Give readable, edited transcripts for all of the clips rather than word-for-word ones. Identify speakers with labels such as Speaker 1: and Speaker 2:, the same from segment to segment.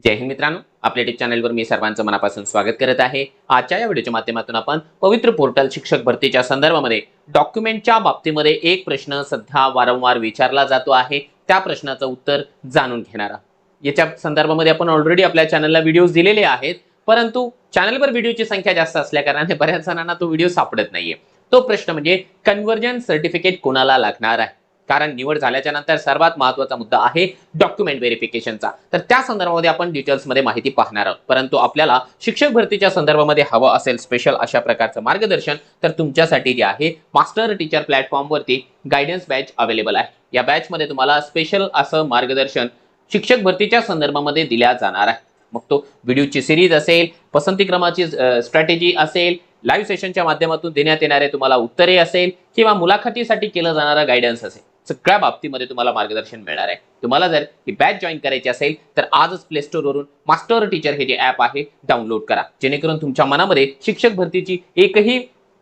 Speaker 1: जय हिंद मित्रांनो, आपल्या यूट्यूब चॅनलवर मी सर्वांचं मनापासून स्वागत करत आहे। आजच्या या व्हिडिओच्या माध्यमातून आपण पवित्र पोर्टल शिक्षक भरतीच्या संदर्भामध्ये डॉक्युमेंटच्या बाबतीमध्ये एक प्रश्न सध्या वारंवार विचारला जातो आहे, त्या प्रश्नाचं उत्तर जाणून घेणार आहोत। याच्या संदर्भामध्ये आपण ऑलरेडी आपल्या चॅनलला व्हिडिओज दिलेले आहेत, परंतु चॅनलवर व्हिडिओची संख्या जास्त असल्या कारणाने बऱ्याच जणांना तो व्हिडिओ सापडत नाहीये। तो प्रश्न म्हणजे कन्व्हर्जन सर्टिफिकेट कोणाला लागणार आहे, कारण निवड झाल्याच्या नंतर सर्वात महत्त्वाचा मुद्दा आहे डॉक्युमेंट व्हेरिफिकेशनचा। तर त्या संदर्भामध्ये आपण डिटेल्स मध्ये माहिती पाहणार आहोत, परंतु आपल्याला शिक्षक भरतीच्या संदर्भामध्ये हवं असेल स्पेशल अशा प्रकारचं मार्गदर्शन, तर तुमच्यासाठी जे आहे मास्टर टीचर प्लॅटफॉर्मवरती गायडन्स बॅच अवेलेबल आहे। या बॅच मध्ये तुम्हाला स्पेशल असं मार्गदर्शन शिक्षक भरतीच्या संदर्भामध्ये दिल्या जाणार आहे। मग तो व्हिडिओची सिरीज असेल, पसंती क्रमाची स्ट्रॅटेजी असेल, लाईव्ह सेशनच्या माध्यमातून देण्यात येणारे तुम्हाला उत्तरे असेल, किंवा मुलाखतीसाठी केलं जाणारा गायडन्स असेल, सगळ्या बाबतीमध्ये तुम्हाला मार्गदर्शन मिळणार आहे। तुम्हाला जर ही बॅच जॉईन करायची असेल तर आजच प्ले स्टोर वरून मास्टर टीचर हे जे ॲप आहे डाउनलोड करा, जेणेकरून तुमच्या मनामध्ये शिक्षक भरतीची एकही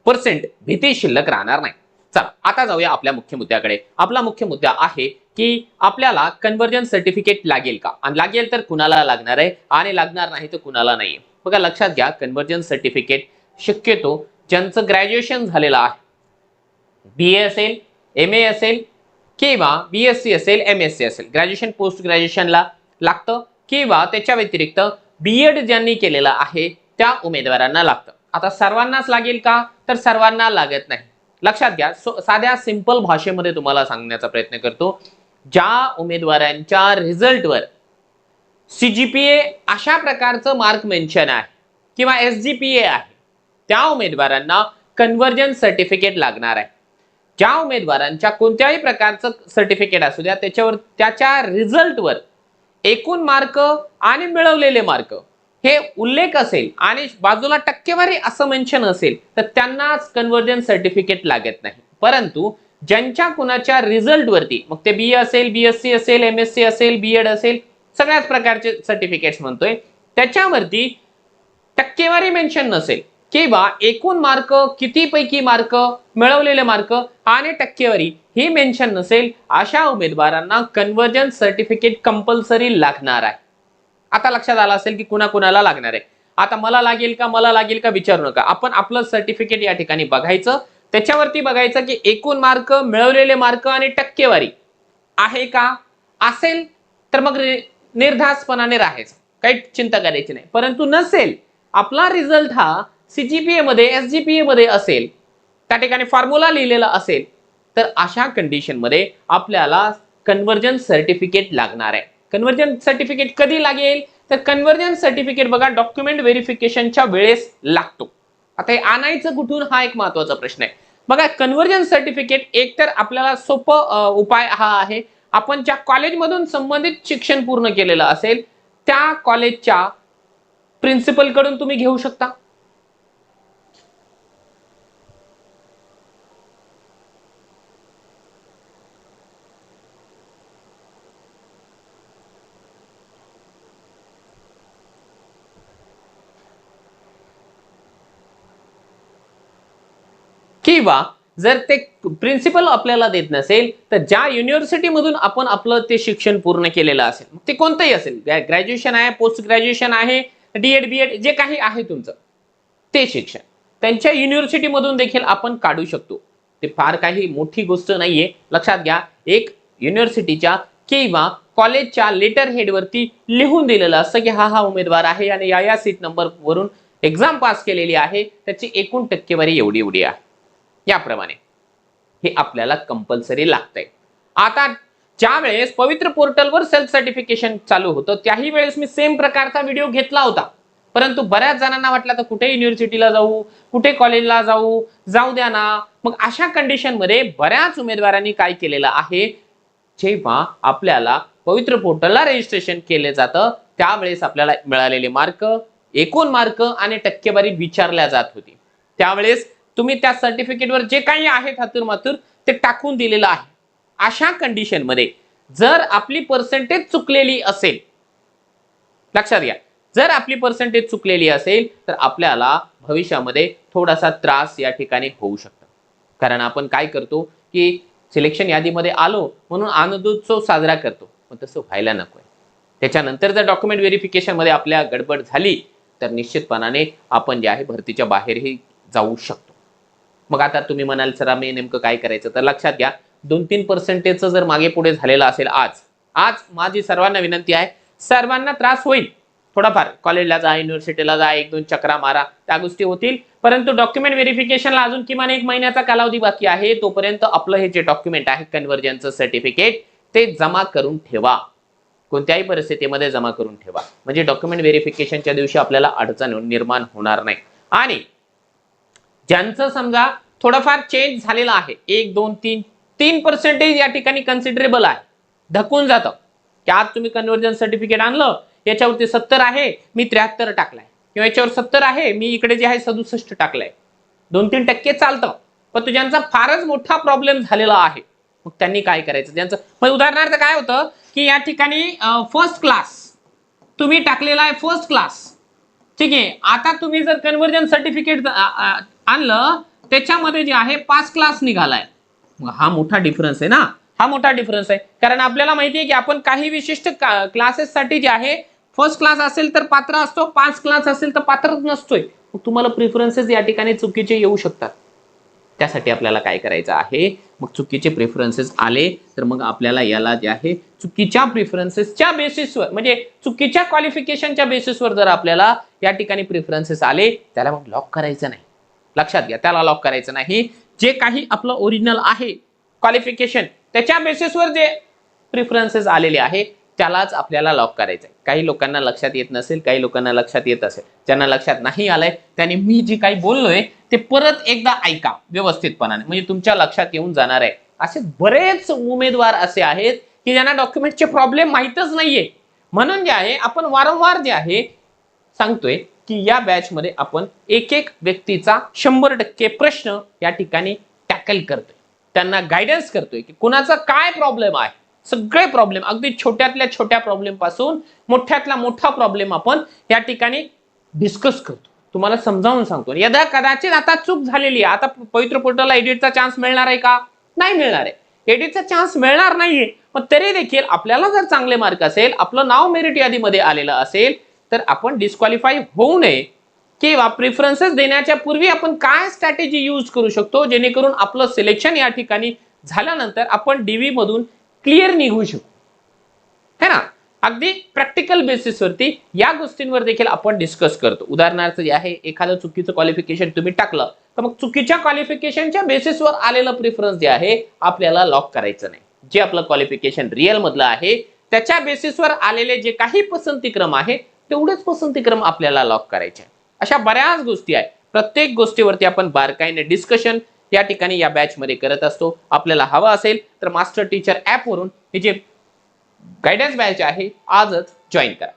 Speaker 1: % भीती शिल्लक राहणार नाही। चला आता जाऊया आपल्या मुख्य मुद्द्याकडे। आपला मुख्य मुद्दा आहे की आपल्याला कन्व्हर्जन सर्टिफिकेट लागेल का, आणि लागेल तर कुणाला लागणार आहे, आणि लागणार नाही तर कुणाला नाही। बघा लक्षात घ्या, कन्व्हर्जन सर्टिफिकेट शक्यतो ज्यांचं ग्रॅज्युएशन झालेलं आहे, BA असेल, MA असेल, किंवा BSc असेल, MSc असेल, ग्रॅज्युएशन पोस्ट ग्रॅज्युएशनला लागतं, किंवा त्याच्या व्यतिरिक्त BEd ज्यांनी केलेलं आहे त्या उमेदवारांना लागतं। आता सर्वांनाच लागेल का, तर सर्वांना लागत नाही। लक्षात घ्या, साध्या सिंपल भाषेमध्ये तुम्हाला सांगण्याचा प्रयत्न करतो। ज्या उमेदवारांच्या रिझल्टवर CGPA अशा प्रकारचं मार्क मेन्शन आहे किंवा SGPA आहे, त्या उमेदवारांना कन्व्हर्जन सर्टिफिकेट लागणार आहे। ज्या उमेदवारांच्या कोणत्याही प्रकारचं सर्टिफिकेट असू द्या, त्याच्यावर त्याच्या रिझल्टवर एकूण मार्क आणि मिळवलेले मार्क हे उल्लेख असेल आणि बाजूला टक्केवारी असं मेन्शन असेल, तर त्यांनाच कन्व्हर्जन सर्टिफिकेट लागत नाही। परंतु ज्यांच्या कुणाच्या रिझल्ट वरती, मग ते BA असेल, BSc असेल, MSc असेल, BEd असेल, सगळ्याच प्रकारचे सर्टिफिकेट्स म्हणतोय, त्याच्यावरती टक्केवारी मेन्शन नसेल किंवा एकूण मार्क, किती पैकी मार्क, मिळवलेले मार्क आणि टक्केवारी ही मेन्शन नसेल, अशा उमेदवारांना कन्व्हर्जन सर्टिफिकेट कंपल्सरी लागणार आहे। आता लक्षात आलं असेल की कुणाला लागणार आहे। आता मला लागेल का विचारू नका, आपण आपलं सर्टिफिकेट या ठिकाणी बघायचं, त्याच्यावरती बघायचं की एकूण मार्क, मिळवलेले मार्क आणि टक्केवारी आहे का, असेल तर मग निर्धास्तपणाने राहायचं, काही चिंता करायची नाही। परंतु नसेल, आपला रिझल्ट हा CGPA मध्ये, SGPA मध्ये असेल, त्या ठिकाणी फॉर्म्युला लिहिलेला असेल, तर अशा कंडिशन मध्ये आपल्याला कन्व्हर्जन सर्टिफिकेट लागणार आहे। कन्व्हर्जन सर्टिफिकेट कधी लागेल, तर कन्व्हर्जन सर्टिफिकेट बघा डॉक्युमेंट व्हेरिफिकेशनच्या वेळेस लागतो। आता हे आणायचं कुठून, हा एक महत्त्वाचा प्रश्न आहे। बघा कन्व्हर्जन सर्टिफिकेट एकतर आपल्याला सोपं उपाय हा आहे, आपण ज्या कॉलेजमधून संबंधित शिक्षण पूर्ण केलेलं असेल त्या कॉलेजच्या प्रिन्सिपल कडून तुम्ही घेऊ शकता। किंवा जर ते प्रिन्सिपल आपल्याला देत नसेल, तर ज्या युनिव्हर्सिटी मधून आपण आपलं ते शिक्षण पूर्ण केलेलं असेल, ते कोणतंही असेल, ग्रॅज्युएशन आहे, पोस्ट ग्रॅज्युएशन आहे, DEd BEd जे काही आहे तुमचं ते शिक्षण, त्यांच्या युनिव्हर्सिटी मधून देखील आपण काढू शकतो। ते फार काही मोठी गोष्ट नाहीये। लक्षात घ्या, एक युनिव्हर्सिटीच्या किंवा कॉलेजच्या लेटर हेड वरती लिहून दिलेलं असतं की हा उमेदवार आहे आणि या सीट नंबर वरून एक्झाम पास केलेली आहे, त्याची एकूण टक्केवारी एवढी आहे, याप्रमाणे हे आपल्याला कंपल्सरी लागतंय। आता ज्या वेळेस पवित्र पोर्टलवर सेल्फ सर्टिफिकेशन चालू होतं, त्याही वेळेस मी सेम प्रकारचा व्हिडिओ घेतला होता, परंतु बऱ्याच जणांना वाटलं तर कुठे युनिव्हर्सिटीला जाऊ, कुठे कॉलेजला जाऊ द्या ना। मग अशा कंडिशन मध्ये बऱ्याच उमेदवारांनी काय केलेलं आहे, जेव्हा आपल्याला पवित्र पोर्टलला रजिस्ट्रेशन केले जातं त्यावेळेस आपल्याला मिळालेले मार्क, एकूण मार्क आणि टक्केवारी विचारल्या जात होती। त्यावेळेस तुम्ही त्या सर्टिफिकेटवर जे काही आहे थातुरमातुर ते टाकून दिलेलं आहे। अशा कंडिशन मध्ये जर आपली पर्सेंटेज चुकलेली असेल, लक्षात घ्या, जर आपली पर्सेंटेज चुकलेली असेल तर आपल्याला भविष्यामध्ये थोडासा त्रास या ठिकाणी होऊ शकतो। कारण आपण काय करतो की सिलेक्शन यादीमध्ये आलो म्हणून आनंदोत्सव साजरा करतो, पण तसं व्हायला नकोय। त्याच्यानंतर जर डॉक्युमेंट व्हेरिफिकेशन मध्ये आपल्या गडबड झाली तर निश्चितपणाने आपण जे आहे भरतीच्या बाहेरही जाऊ शकतो. मग आता तुम्ही म्हणाल सर आम्ही नेमकं काय करायचं, तर लक्षात घ्या 2-3% जर मागे पुढे झालेलं असेल आज माझी सर्वांना विनंती आहे, सर्वांना त्रास होईल थोडाफार, कॉलेजला जा, युनिव्हर्सिटीला जा, 1-2 चक्रा मारा, त्या गोष्टी होतील, परंतु डॉक्युमेंट व्हेरिफिकेशनला अजून किमान 1 महिन्याचा कालावधी बाकी आहे. तोपर्यंत आपलं हे जे डॉक्युमेंट आहे कन्व्हर्जनचं सर्टिफिकेट ते जमा करून ठेवा, कोणत्याही परिस्थितीमध्ये जमा करून ठेवा, म्हणजे डॉक्युमेंट व्हेरिफिकेशनच्या दिवशी आपल्याला अडचण निर्माण होणार नाही. आणि ज्यांचं समजा थोडंफार चेंज झालेलं आहे, 1-2-3% या ठिकाणी कन्सिडरेबल आहे, धकून जातं की आज तुम्ही कन्व्हर्जन सर्टिफिकेट आणलं, याच्यावरती 70 आहे मी 73 टाकलाय, किंवा याच्यावर 70 आहे मी इकडे जे आहे 67 टाकलाय, 2-3% चालतं. पण ज्यांचा फारच मोठा प्रॉब्लेम झालेला आहे मग त्यांनी काय करायचं, ज्यांचं मग उदाहरणार्थ काय होतं की या ठिकाणी फर्स्ट क्लास तुम्ही टाकलेला आहे, फर्स्ट क्लास, ठीक आहे. आता तुम्ही जर कन्व्हर्जन सर्टिफिकेट आणलं त्याच्यामध्ये जे आहे 5 क्लास निघालाय, मग हा मोठा डिफरन्स आहे ना, हा मोठा डिफरन्स आहे. कारण आपल्याला माहिती आहे की आपण काही विशिष्ट क्लासेस साठी जे आहे फर्स्ट क्लास असेल तर पात्र असतो, 5 क्लास असेल तर पात्रच नसतोय. मग तुम्हाला प्रेफरन्सेस या ठिकाणी चुकीचे येऊ शकतात. त्यासाठी आपल्याला काय करायचं आहे, मग चुकीचे प्रेफरन्सेस आले तर मग आपल्याला याला जे आहे चुकीच्या प्रेफरन्सेसच्या बेसिसवर, म्हणजे चुकीच्या क्वालिफिकेशनच्या बेसिसवर जर आपल्याला या ठिकाणी प्रेफरन्सेस आले त्याला मग लॉक करायचं नाही. लक्षात घ्या, त्याला लॉक करायचं नाही. जे काही आपलं ओरिजिनल आहे क्वालिफिकेशन त्याच्या बेसिसवर जे प्रेफरन्सेस आलेले आहे त्यालाच आपल्याला लॉक करायचंय. काही लोकांना लक्षात येत नसेल, काही लोकांना लक्षात येत असेल. ज्यांना लक्षात नाही आलंय त्यांनी मी जे काही बोललोय ते परत एकदा ऐका व्यवस्थितपणाने, म्हणजे तुमच्या लक्षात येऊन जाणार आहे. असे बरेच उमेदवार असे आहेत की ज्यांना डॉक्युमेंटचे प्रॉब्लेम माहीतच नाहीये, म्हणून जे आहे आपण वारंवार जे आहे सांगतोय की या बॅच मध्ये आपण एक व्यक्तीचा 100% प्रश्न या ठिकाणी टॅकल करतोय, त्यांना गायडन्स करतोय की कुणाचा काय प्रॉब्लेम आहे. सगळे प्रॉब्लेम, अगदी छोट्यातल्या छोट्या प्रॉब्लेम पासून मोठ्यातला मोठा प्रॉब्लेम आपण या ठिकाणी डिस्कस करतो, तुम्हाला समजावून सांगतो. यदा कदाचित आता चूक झालेली आहे, आता पवित्र पोर्टलला एडिटचा चान्स मिळणार आहे का, नाही मिळणार आहे, एडिटचा चान्स मिळणार नाहीये. मग तरी देखील आपल्याला जर चांगले मार्क असेल, आपलं नाव मेरिट यादीमध्ये आलेलं असेल तर आपण डिस्क्वालिफाय होऊ नये, किंवा प्रेफरन्सेस देण्याच्या पूर्वी आपण काय स्ट्रॅटेजी यूज करू शकतो जेणेकरून आपलं सिलेक्शन या ठिकाणी झाल्यानंतर आपण डीव्ही मधून क्लिअर निघू शकू, है ना. अगदी प्रॅक्टिकल बेसिसवरती या गोष्टींवर देखील आपण डिस्कस करतो. उदाहरणार्थ जे आहे एखादं चुकीचं क्वालिफिकेशन तुम्ही टाकलं तर मग चुकीच्या क्वालिफिकेशनच्या बेसिसवर आलेलं प्रेफरन्स जे आहे आपल्याला लॉक करायचं नाही. जे आपलं क्वालिफिकेशन रिअल मधलं आहे त्याच्या बेसिसवर आलेले जे काही पसंतीक्रम आहे तेवढेच पसंतीक्रम आपल्याला लॉक करायचे. अशा बऱ्याच गोष्टी आहेत, प्रत्येक गोष्टीवरती आपण बारकाईने डिस्कशन या ठिकाणी या बॅच मध्ये करत असतो. आपल्याला हवा असेल तर मास्टर टीचर ऍप वरून हे जे गायडन्स बॅच आहे आजच जॉईन करा.